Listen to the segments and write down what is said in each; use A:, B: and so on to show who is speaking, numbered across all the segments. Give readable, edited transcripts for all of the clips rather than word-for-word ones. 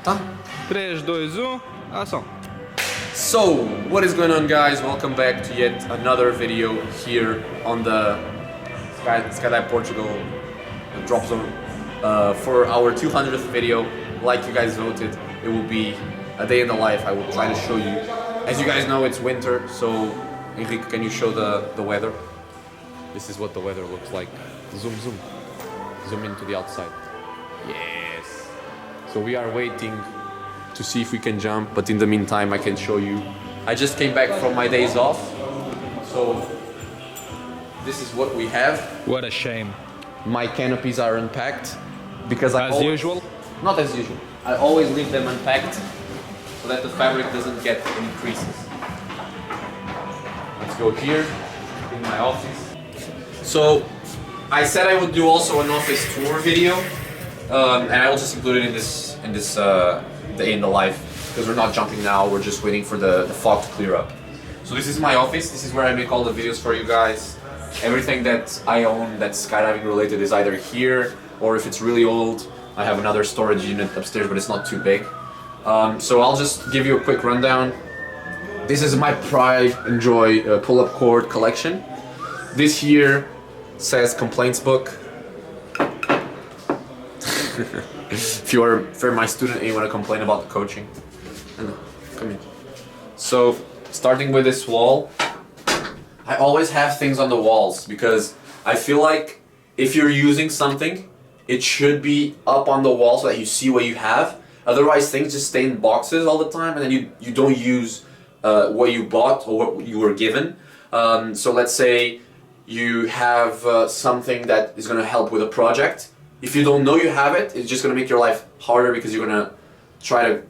A: Tá?
B: 3, 2, 1, ação.
A: So, what is going on, guys? Welcome back to yet another video here on the Skydive Portugal drop zone. For our 200th video, like you guys voted, it will be a day in the life. I will try to show you. As you guys know, it's winter, so Enrique, can you show the weather? This is what the weather looks like. Zoom, zoom. Zoom into the outside. Yes. So we are waiting to see if we can jump, but in the meantime I can show you. I just came back from my days off, so this is what we have.
B: What a shame.
A: My canopies are unpacked because
B: As usual?
A: Not as usual. I always leave them unpacked so that the fabric doesn't get any creases. Let's go here in my office. So I said I would do also an office tour video, and I will just include it in this day in the life, because we're not jumping now, we're just waiting for the fog to clear up. So this is my office, this is where I make all the videos for you guys. Everything that I own that's skydiving related is either here, or if it's really old, I have another storage unit upstairs, but it's not too big. So I'll just give you a quick rundown. This is my Pride and Joy pull-up cord collection. This here says complaints book. If you're my student and you want to complain about the coaching, come in. So, starting with this wall, I always have things on the walls because I feel like if you're using something, it should be up on the wall so that you see what you have. Otherwise, things just stay in boxes all the time, and then you don't use what you bought or what you were given. So let's say you have something that is going to help with a project. If you don't know you have it, it's just going to make your life harder because you're going to try to,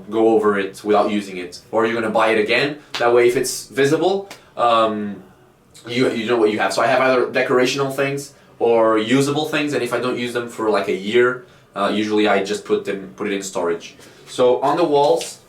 A: go over it without using it. Or you're going to buy it again. That way, if it's visible, you know what you have. So I have either decorational things or usable things, and if I don't use them for like a year, usually I just put it in storage. So on the walls,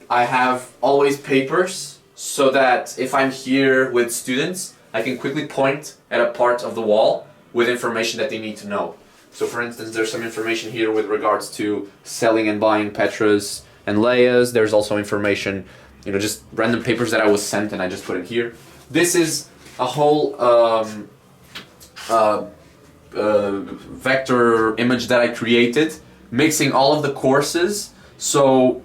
A: I have always papers so that if I'm here with students, I can quickly point at a part of the wall with information that they need to know. So for instance, there's some information here with regards to selling and buying Petras and Leias. There's also information, just random papers that I was sent and I just put it here. This is a whole vector image that I created, mixing all of the courses. So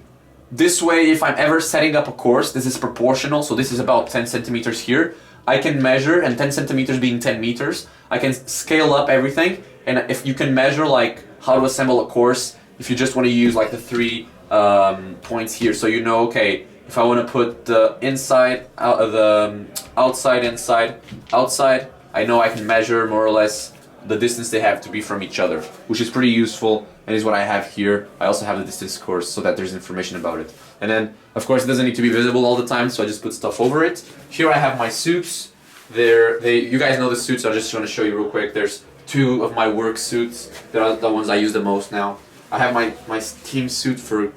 A: this way, if I'm ever setting up a course, this is proportional. So this is about 10 centimeters here. I can measure, and 10 centimeters being 10 meters, I can scale up everything. And if you can measure like how to assemble a course, if you just want to use like the 3 points here, so okay, if I want to put the inside, the outside, inside, outside, I know I can measure more or less the distance they have to be from each other, which is pretty useful and is what I have here. I also have the distance course so that there's information about it. And then, of course, it doesn't need to be visible all the time, so I just put stuff over it. Here I have my suits. You guys know the suits, I'm just going to show you real quick. There's 2 of my work suits. They're the ones I use the most now. I have my team suit for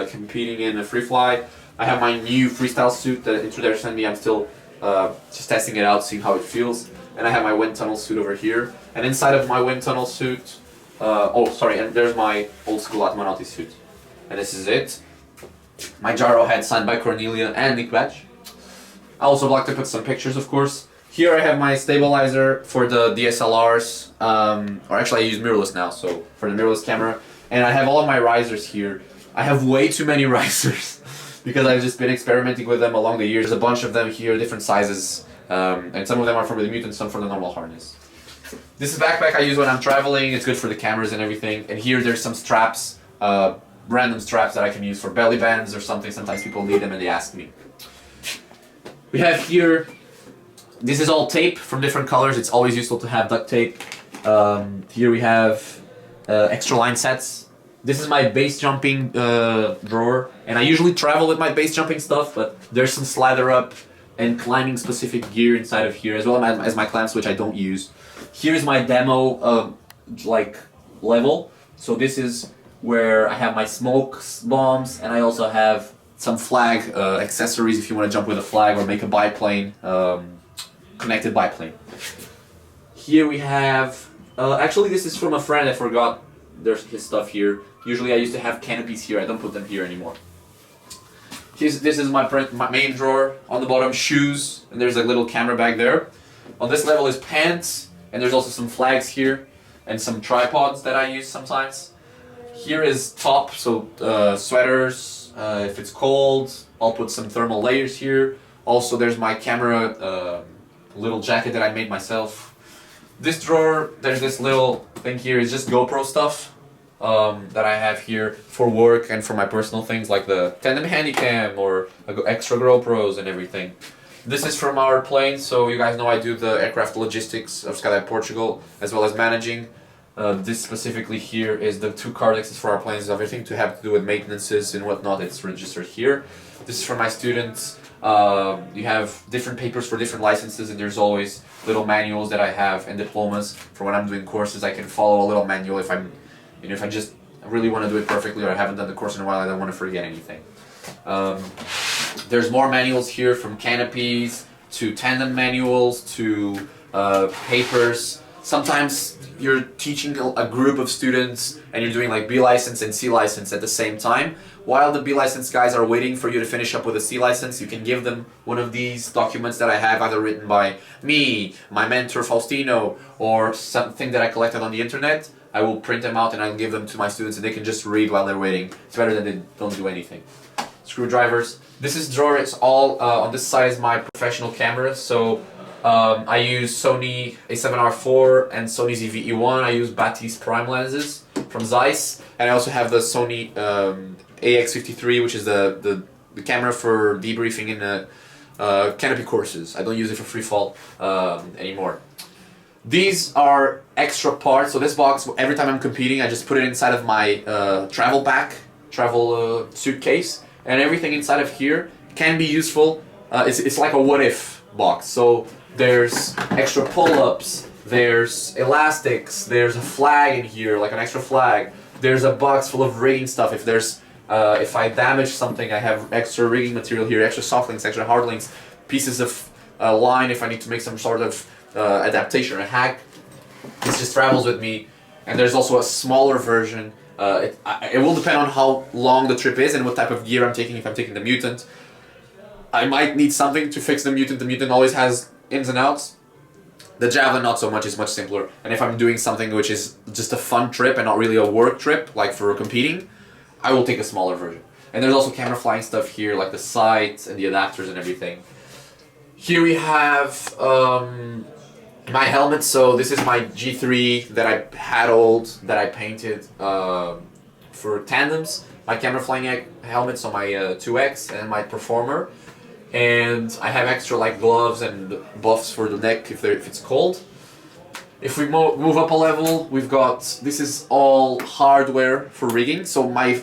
A: competing in a free fly. I have my new freestyle suit that Introder sent me. I'm still just testing it out, seeing how it feels. And I have my wind tunnel suit over here. And inside of my wind tunnel suit, and there's my old school Atmanauti suit. And this is it. My gyro head signed by Cornelia and Nick Batch. I also like to put some pictures, of course. Here I have my stabilizer for the DSLRs, or actually I use mirrorless now, so for the mirrorless camera. And I have all of my risers here. I have way too many risers because I've just been experimenting with them along the years. There's a bunch of them here, different sizes, and some of them are for the mutant, some for the normal harness. This is a backpack I use when I'm traveling. It's good for the cameras and everything. And here there's some straps, random straps that I can use for belly bands or something. Sometimes people need them and they ask me. We have here, this is all tape from different colors. It's always useful to have duct tape. Here we have extra line sets. This is my base jumping drawer. And I usually travel with my base jumping stuff, but there's some slather up and climbing specific gear inside of here, as well as my clamps, which I don't use. Here's my demo level. So this is where I have my smoke bombs, and I also have some flag accessories if you want to jump with a flag or make a biplane, connected biplane. Here we have, actually this is from a friend, I forgot there's his stuff here. Usually I used to have canopies here, I don't put them here anymore. This is my main drawer. On the bottom, shoes, and there's a little camera bag there. On this level is pants, and there's also some flags here, and some tripods that I use sometimes. Here is top, so sweaters, if it's cold, I'll put some thermal layers here. Also there's my camera little jacket that I made myself. This drawer, there's this little thing here, is just GoPro stuff. That I have here for work and for my personal things like the Tandem Handycam or extra GoPros and everything. This is from our plane, so you guys know I do the aircraft logistics of Skydive Portugal as well as managing. This specifically here is the 2 cardexes for our planes, everything to have to do with maintenances and whatnot, it's registered here. This is for my students. You have different papers for different licenses, and there's always little manuals that I have and diplomas for when I'm doing courses. I can follow a little manual if I'm if I just really want to do it perfectly or I haven't done the course in a while, I don't want to forget anything. There's more manuals here, from canopies to tandem manuals to papers. Sometimes you're teaching a group of students and you're doing like B license and C license at the same time. While the B license guys are waiting for you to finish up with a C license, you can give them one of these documents that I have, either written by me, my mentor Faustino, or something that I collected on the internet. I will print them out and I'll give them to my students and they can just read while they're waiting. It's better than they don't do anything. Screwdrivers. This is drawer, it's all, on this side is my professional camera, so I use Sony A7R4 and Sony ZV-E1. I use Batiste prime lenses from Zeiss, and I also have the Sony AX53, which is the camera for debriefing in canopy courses. I don't use it for free fall anymore. These are extra parts, so this box, every time I'm competing, I just put it inside of my travel suitcase, and everything inside of here can be useful. It's like a what-if box, so there's extra pull-ups, there's elastics, there's a flag in here, like an extra flag, there's a box full of rigging stuff. If I damage something, I have extra rigging material here, extra soft links, extra hard links, pieces of line if I need to make some sort of adaptation or a hack. This just travels with me. And there's also a smaller version. It will depend on how long the trip is and what type of gear I'm taking. If I'm taking the Mutant, I might need something to fix the Mutant. The Mutant always has ins and outs. The Javelin not so much, is much simpler. And if I'm doing something which is just a fun trip and not really a work trip, like for competing, I will take a smaller version. And there's also camera flying stuff here, like the sights and the adapters and everything. Here we have my helmet. So this is my G3 that I had old, that I painted for tandems. My camera flying helmet, so my 2X, and my Performer. And I have extra like gloves and buffs for the neck if it's cold. If we move up a level, we've got, this is all hardware for rigging. So my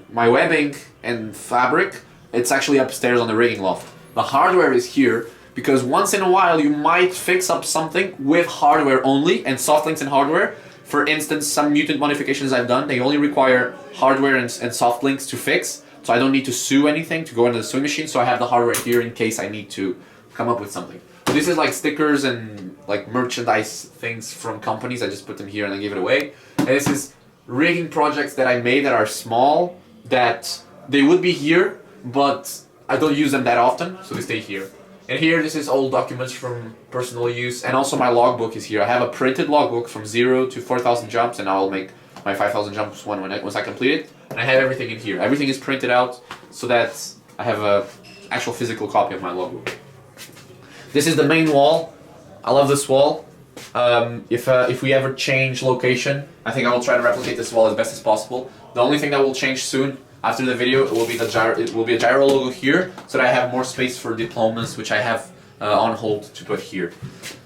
A: webbing and fabric, it's actually upstairs on the rigging loft. The hardware is here because once in a while you might fix up something with hardware only and soft links and hardware. For instance, some Mutant modifications I've done, they only require hardware and soft links to fix. So I don't need to sew anything to go into the sewing machine, so I have the hardware here in case I need to come up with something. This is like stickers and like merchandise things from companies. I just put them here and I give it away. And this is rigging projects that I made that are small, that they would be here, but I don't use them that often, so they stay here. And here, this is all documents from personal use, and also my logbook is here. I have a printed logbook from 0 to 4,000 jumps, and I'll make my 5,000 jumps once I complete it. And I have everything in here. Everything is printed out so that I have a actual physical copy of my logbook. This is the main wall. I love this wall. If we ever change location, I think I will try to replicate this wall as best as possible. The only thing that will change soon after the video, it will be a gyro logo here, so that I have more space for diplomas, which I have on hold to put here.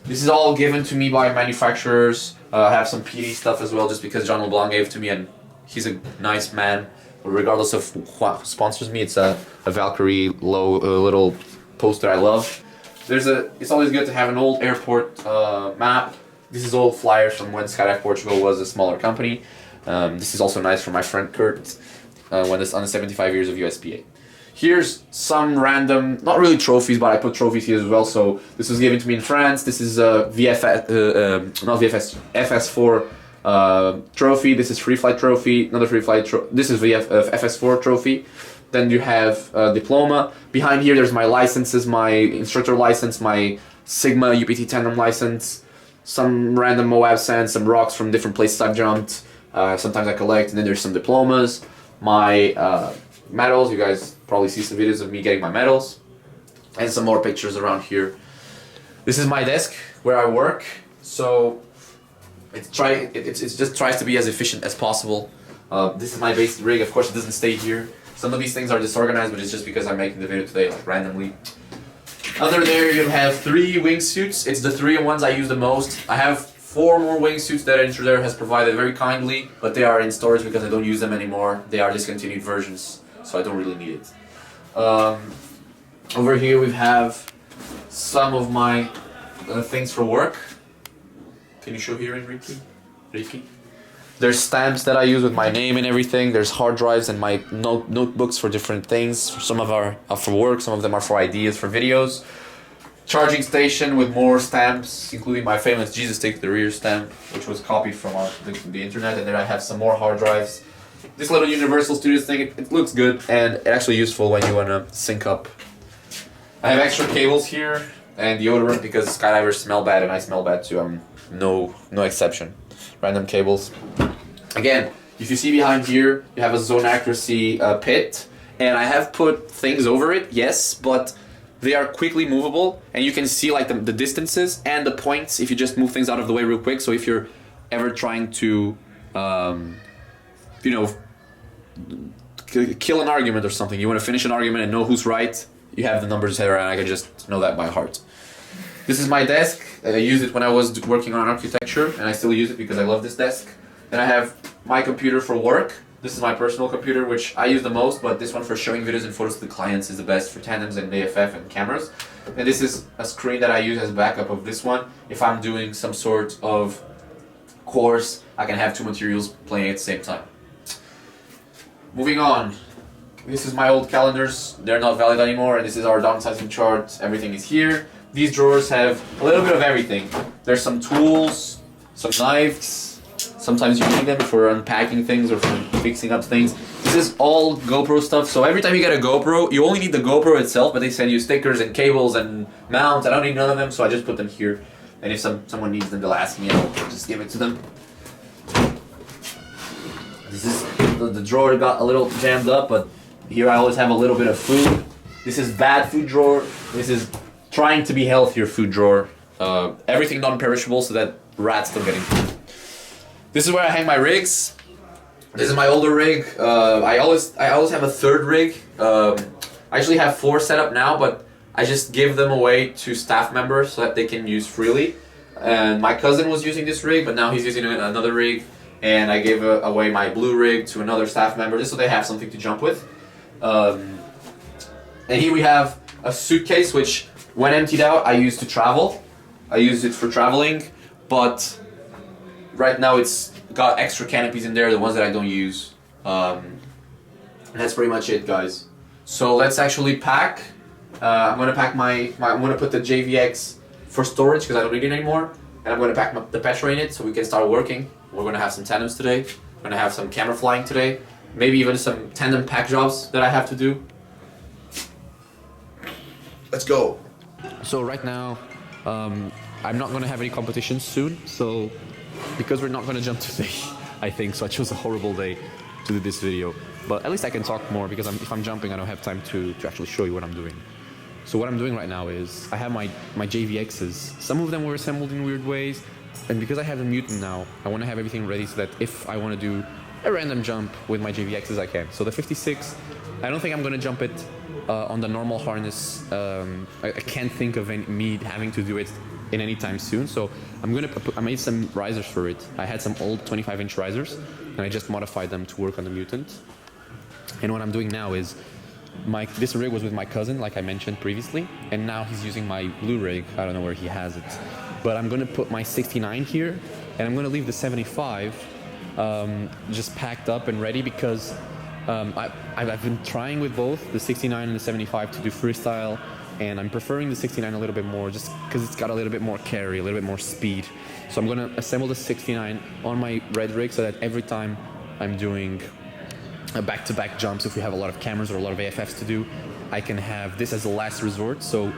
A: This is all given to me by manufacturers. I have some PD stuff as well, just because John LeBlanc gave it to me, and he's a nice man. Regardless of what sponsors me, it's a Valkyrie little poster I love. It's always good to have an old airport map. This is old flyers from when Skydive Portugal was a smaller company. This is also nice for my friend Kurt, when it's on the 75 years of USPA. Here's some random, not really trophies, but I put trophies here as well. So this was given to me in France. This is FS4 Trophy. This is free flight trophy. Another free flight. This is the FS4 trophy. Then you have diploma. Behind here, there's my licenses, my instructor license, my Sigma UPT Tandem license, some random Moab sand, some rocks from different places I've jumped. Sometimes I collect, and then there's some diplomas, my medals. You guys probably see some videos of me getting my medals, and some more pictures around here. This is my desk where I work. So it just tries to be as efficient as possible. This is my basic rig. Of course, it doesn't stay here. Some of these things are disorganized, but it's just because I'm making the video today, like randomly. Under there, you have 3 wingsuits. It's the 3 ones I use the most. I have 4 more wingsuits that Intruder has provided very kindly, but they are in storage because I don't use them anymore. They are discontinued versions, so I don't really need it. Over here, we have some of my things for work. Can you show here, Enrique? Ricky? There's stamps that I use with my name and everything. There's hard drives and my notebooks for different things. Some of them are for work, some of them are for ideas, for videos. Charging station with more stamps, including my famous Jesus Take the Rear stamp, which was copied from the internet. And then I have some more hard drives. This little Universal Studios thing, it looks good and it's actually useful when you want to sync up. I have extra cables here and deodorant because skydivers smell bad and I smell bad too. No exception. Random cables. Again, if you see behind here, you have a zone accuracy pit, and I have put things over it, yes, but they are quickly movable, and you can see like the distances and the points if you just move things out of the way real quick. So if you're ever trying to, you know, kill an argument or something, you want to finish an argument and know who's right, you have the numbers there, and I can just know that by heart. This is my desk. I used it when I was working on architecture, and I still use it because I love this desk. Then I have my computer for work. This is my personal computer, which I use the most, but this one for showing videos and photos to the clients is the best for tandems and AFF and cameras. And this is a screen that I use as backup of this one. If I'm doing some sort of course, I can have 2 materials playing at the same time. Moving on. This is my old calendars. They're not valid anymore, and this is our downsizing chart. Everything is here. These drawers have a little bit of everything. There's some tools, some knives. Sometimes you need them for unpacking things or for fixing up things. This is all GoPro stuff. So every time you get a GoPro, you only need the GoPro itself, but they send you stickers and cables and mounts. I don't need none of them, so I just put them here. And if someone needs them, they'll ask me and I'll just give it to them. This is the drawer got a little jammed up, but here I always have a little bit of food. This is bad food drawer. This is trying to be healthier food drawer. Everything non-perishable so that rats don't get into it. This is where I hang my rigs. This is my older rig. I always have a 3rd rig. I actually have 4 set up now, but I just give them away to staff members so that they can use freely. And my cousin was using this rig, but now he's using another rig. And I gave away my blue rig to another staff member just so they have something to jump with. And here we have a suitcase which, when emptied out, I use to travel. I use it for traveling, but right now it's got extra canopies in there, the ones that I don't use. And that's pretty much it, guys. So let's actually pack. I'm gonna pack I'm gonna put the JVX for storage because I don't need it anymore. And I'm gonna pack the Petra in it so we can start working. We're gonna have some tandems today. We're gonna have some camera flying today. Maybe even some tandem pack jobs that I have to do. Let's go. So right now, I'm not gonna have any competitions soon. So because we're not gonna jump today, I think, so I chose a horrible day to do this video. But at least I can talk more because if I'm jumping, I don't have time to actually show you what I'm doing. So what I'm doing right now is I have my JVXs. Some of them were assembled in weird ways, and because I have a mutant now, I want to have everything ready so that if I want to do a random jump with my JVXs, I can. So the 56, I don't think I'm gonna jump it on the normal harness. I can't think of me having to do it in any time soon. So I made some risers for it. I had some old 25-inch risers, and I just modified them to work on the mutant. And what I'm doing now is this rig was with my cousin, like I mentioned previously, and now he's using my blue rig. I don't know where he has it, but I'm gonna put my 69 here, and I'm gonna leave the 75 just packed up and ready because I've been trying with both the 69 and the 75 to do freestyle
C: and I'm preferring the 69 a little bit more just because it's got a little bit more carry, a little bit more speed. So I'm gonna assemble the 69 on my red rig so that every time I'm doing a back-to-back jumps, if we have a lot of cameras or a lot of AFFs to do, I can have this as a last resort. So,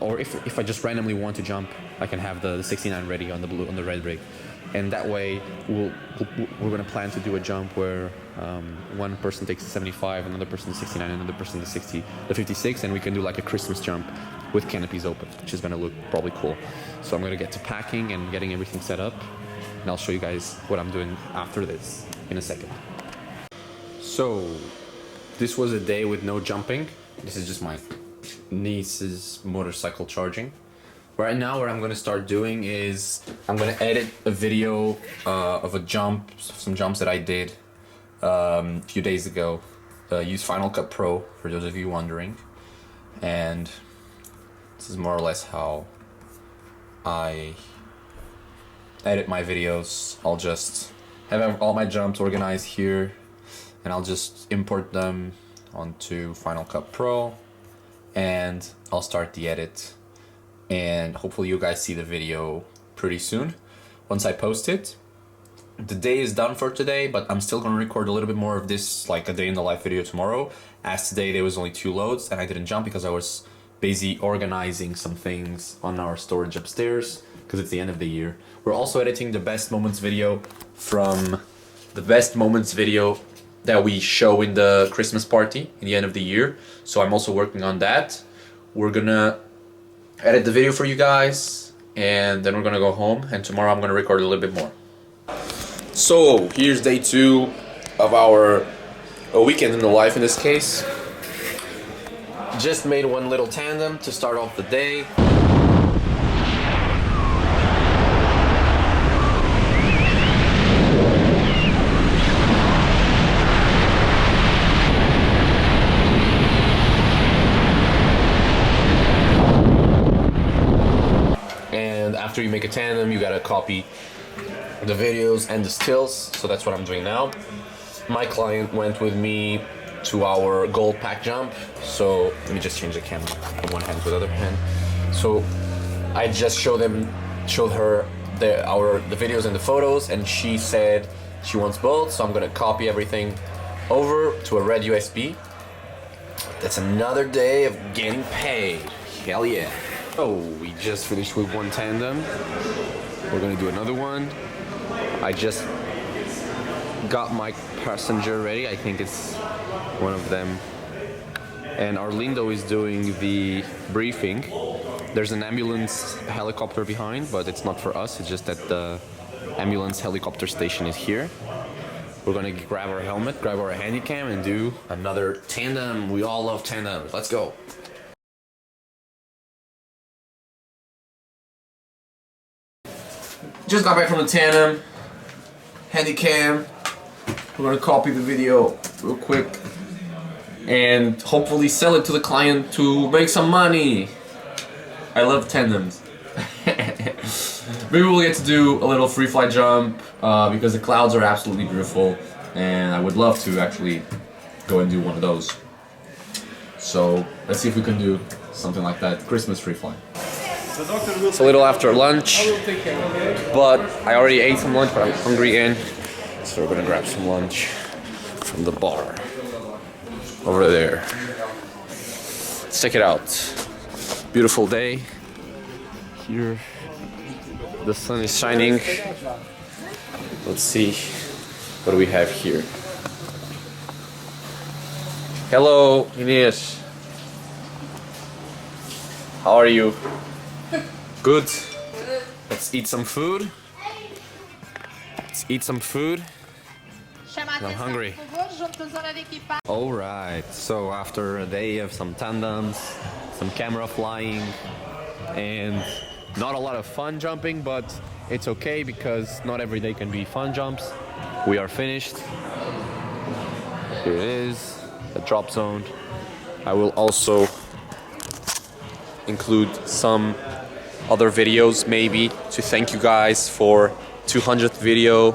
C: or if I just randomly want to jump, I can have the 69 ready on the red rig, and that way we're gonna plan to do a jump where one person takes the 75, another person the 69, another person the 56, and we can do like a Christmas jump with canopies open, which is gonna look probably cool. So I'm gonna get to packing and getting everything set up, and I'll show you guys what I'm doing after this in a second. So this was a day with no jumping. This is just my niece's motorcycle charging. Right now what I'm gonna start doing is I'm gonna edit a video of a jump, some jumps that I did a few days ago. Use Final Cut Pro for those of you wondering, and this is more or less how I edit my videos. I'll just have all my jumps organized here, and I'll just import them onto Final Cut Pro, and I'll start the edit, and hopefully you guys see the video pretty soon once I post it. The day is done for today, but I'm still gonna record a little bit more of this, like a day in the life video tomorrow, as today there was only 2 loads and I didn't jump because I was busy organizing some things on our storage upstairs because it's the end of the year. We're also editing the best moments video from the best moments video that we show in the Christmas party in the end of the year. So I'm also working on that. We're gonna edit the video for you guys, and then we're gonna go home, and tomorrow I'm gonna record a little bit more. So here's day 2 of our weekend in the life in this case. Just made one little tandem to start off the day. And after you make a tandem, you gotta copy the videos and the stills, so that's what I'm doing now. My client went with me to our gold pack jump, so let me just change the camera from one hand to the other hand. So I just showed her the videos and the photos, and she said she wants both, so I'm gonna copy everything over to a red USB. That's another day of getting paid. Hell yeah. Oh, we just finished with one tandem. We're gonna do another one. I just got my passenger ready. I think it's one of them. And Arlindo is doing the briefing. There's an ambulance helicopter behind, but it's not for us. It's just that the ambulance helicopter station is here. We're gonna grab our helmet, grab our handy cam, and do another tandem. We all love tandems. Let's go. Just got back from the tandem. Handy cam. We're gonna copy the video real quick and hopefully sell it to the client to make some money. I love tandems. Maybe we'll get to do a little free fly jump because the clouds are absolutely beautiful, and I would love to actually go and do one of those. So let's see if we can do something like that. Christmas free fly. It's a little after lunch, but I already ate some lunch, but I'm hungry again. So we're gonna grab some lunch from the bar over there. Let's check it out. Beautiful day. Here, the sun is shining. Let's see, what do we have here? Hello, Inês. How are you? Good. Let's eat some food. Let's eat some food. I'm hungry. Alright, so after a day of some tandems, some camera flying, and not a lot of fun jumping, but it's okay because not every day can be fun jumps. We are finished. Here it is, the drop zone. I will also include some other videos maybe to thank you guys for 200th video.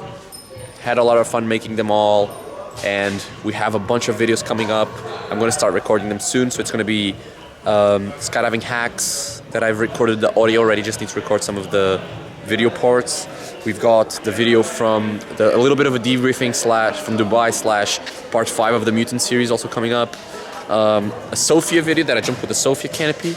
C: Had a lot of fun making them all, and we have a bunch of videos coming up. I'm gonna start recording them soon, so it's gonna be
D: skydiving hacks that I've recorded the audio already, just need to record some of the video parts. We've got the video from a little bit of a debriefing from Dubai / part 5 of the Mutant series also coming up. A Sophia video that I jumped with the Sophia canopy,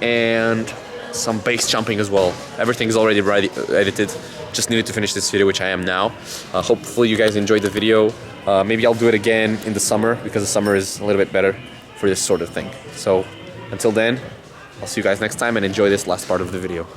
D: and some base jumping as well. Everything is already edited. Just needed to finish this video, which I am now. Hopefully you guys enjoyed the video. Maybe I'll do it again in the summer, because the summer is a little bit better for this sort of thing. So until then, I'll see you guys next time, and enjoy this last part of the video.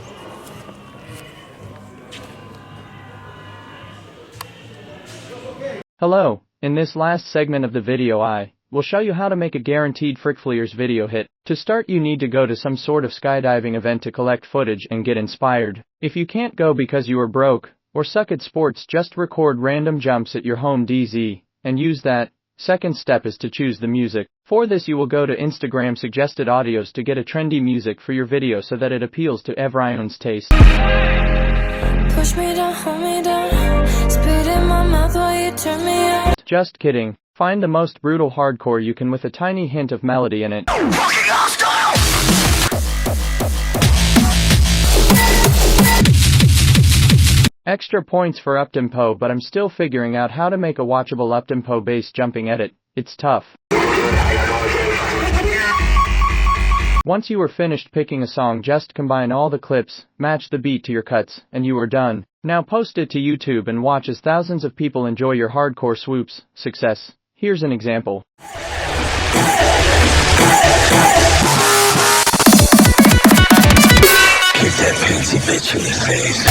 E: Hello, in this last segment of the video I will show you how to make a guaranteed Frickflyers video hit. To start, you need to go to some sort of skydiving event to collect footage and get inspired. If you can't go because you are broke or suck at sports, just record random jumps at your home DZ and use that. Second step is to choose the music. For this you will go to Instagram suggested audios to get a trendy music for your video so that it appeals to everyone's taste.
F: Push me down, hold me down, spit in my mouth while you turn me on.
E: Just kidding. Find the most brutal hardcore you can with a tiny hint of melody in it. Extra points for uptempo, but I'm still figuring out how to make a watchable uptempo bass jumping edit. It's tough. Once you are finished picking a song, just combine all the clips, match the beat to your cuts, and you are done. Now post it to YouTube and watch as thousands of people enjoy your hardcore swoops. Success. Here's an example.
G: Give that fancy bitch in the face.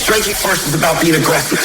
G: Straight first is about being aggressive.